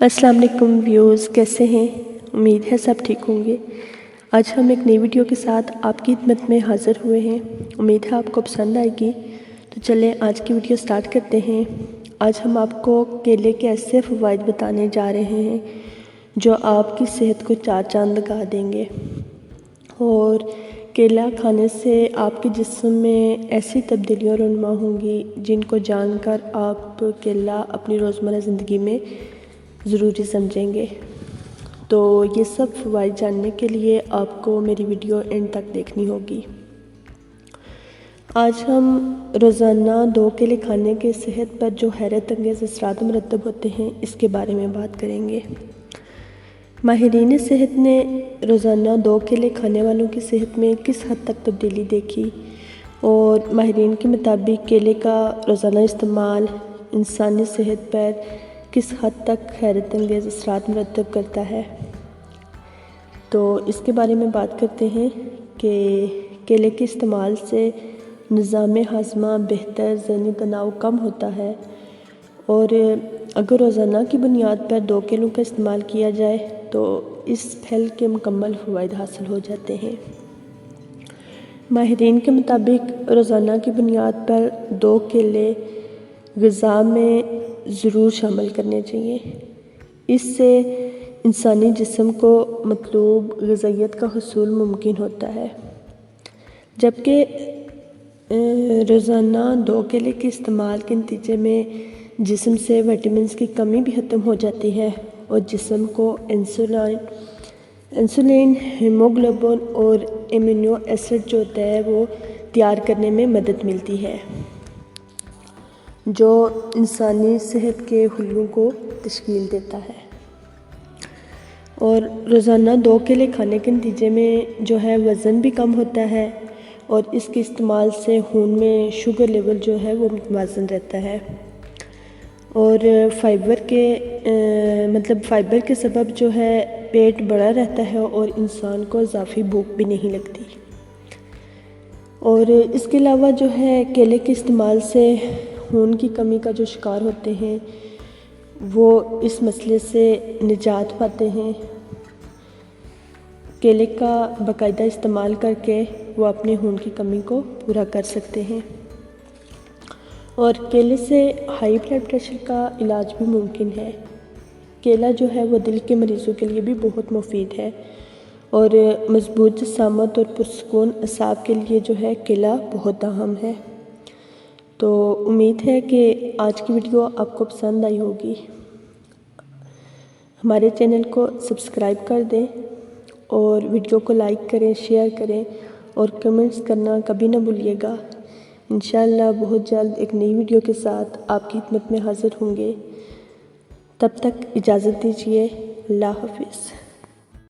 अस्सलाम वालेकुम व्यूज़, कैसे हैं? उम्मीद है सब ठीक होंगे। आज हम एक नई वीडियो के साथ आपकी खिदमत में हाज़िर हुए हैं। उम्मीद है आपको पसंद आएगी। तो चलें आज की वीडियो स्टार्ट करते हैं। आज हम आपको केले के ऐसे फ़वाइद बताने जा रहे हैं जो आपकी सेहत को चार चांद लगा देंगे। और केला खाने से आपके जिस्म में ऐसी तब्दीलियाँ रुनुमा होंगी जिनको जानकर आप केला अपनी रोज़मर्रा ज़िंदगी में ज़रूरी समझेंगे। तो ये सब फ़वाइद जानने के लिए आपको मेरी वीडियो एंड तक देखनी होगी। आज हम रोज़ाना 2 केले खाने के सेहत पर जो हैरत अंगेज़ असरात मुरतब होते हैं इसके बारे में बात करेंगे। माहिरीन सेहत ने रोज़ाना 2 केले खाने वालों की सेहत में किस हद तक तब्दीली देखी और माहिरीन के मुताबिक केले का रोज़ाना इस्तेमाल इंसानी सेहत पर किस हद तक हैरत अंगेज़ असरात मुरतब करता है, तो इसके बारे में बात करते हैं कि केले के इस्तेमाल से निज़ाम हाज़मा बेहतर, ज़हनी तनाव कम होता है और अगर रोज़ाना की बुनियाद पर 2 केलों का इस्तेमाल किया जाए तो इस फल के मुकम्मल फ़वाइद हासिल हो जाते हैं। माहिरीन के मुताबिक रोज़ाना की बुनियाद पर 2 केले ग़िज़ा में ज़रूर शामिल करने चाहिए। इससे इंसानी जिस्म को मतलूब ग़िज़ाइयत का हुसूल मुमकिन होता है। जबकि रोज़ाना 2 केले के इस्तेमाल के नतीजे में जिस्म से विटामिन्स की कमी भी ख़त्म हो जाती है और जिस्म को इंसुलिन, हीमोग्लोबिन और एमिनो एसिड जो होता है वो तैयार करने में मदद मिलती है जो इंसानी सेहत के हुल्लूं को तश्कील देता है। और रोज़ाना 2 केले खाने के नतीजे में जो है वज़न भी कम होता है और इसके इस्तेमाल से खून में शुगर लेवल जो है वो मुतवाज़न रहता है। और फ़ाइबर के सबब जो है पेट बड़ा रहता है और इंसान को इजाफ़ी भूख भी नहीं लगती। और इसके अलावा जो है केले के इस्तेमाल से खून की कमी का जो शिकार होते हैं वो इस मसले से निजात पाते हैं। केले का बाकायदा इस्तेमाल करके वो अपने खून की कमी को पूरा कर सकते हैं। और केले से हाई ब्लड प्रेशर का इलाज भी मुमकिन है। केला जो है वो दिल के मरीज़ों के लिए भी बहुत मुफीद है और मज़बूत जिसामत और पुरसकून असाब के लिए जो है केला बहुत अहम है। तो उम्मीद है कि आज की वीडियो आपको पसंद आई होगी। हमारे चैनल को सब्सक्राइब कर दें और वीडियो को लाइक करें, शेयर करें और कमेंट्स करना कभी ना भूलिएगा। इंशाअल्लाह बहुत जल्द एक नई वीडियो के साथ आपकी खिदमत में हाज़िर होंगे। तब तक इजाज़त दीजिए। अल्लाह हाफ़िज़।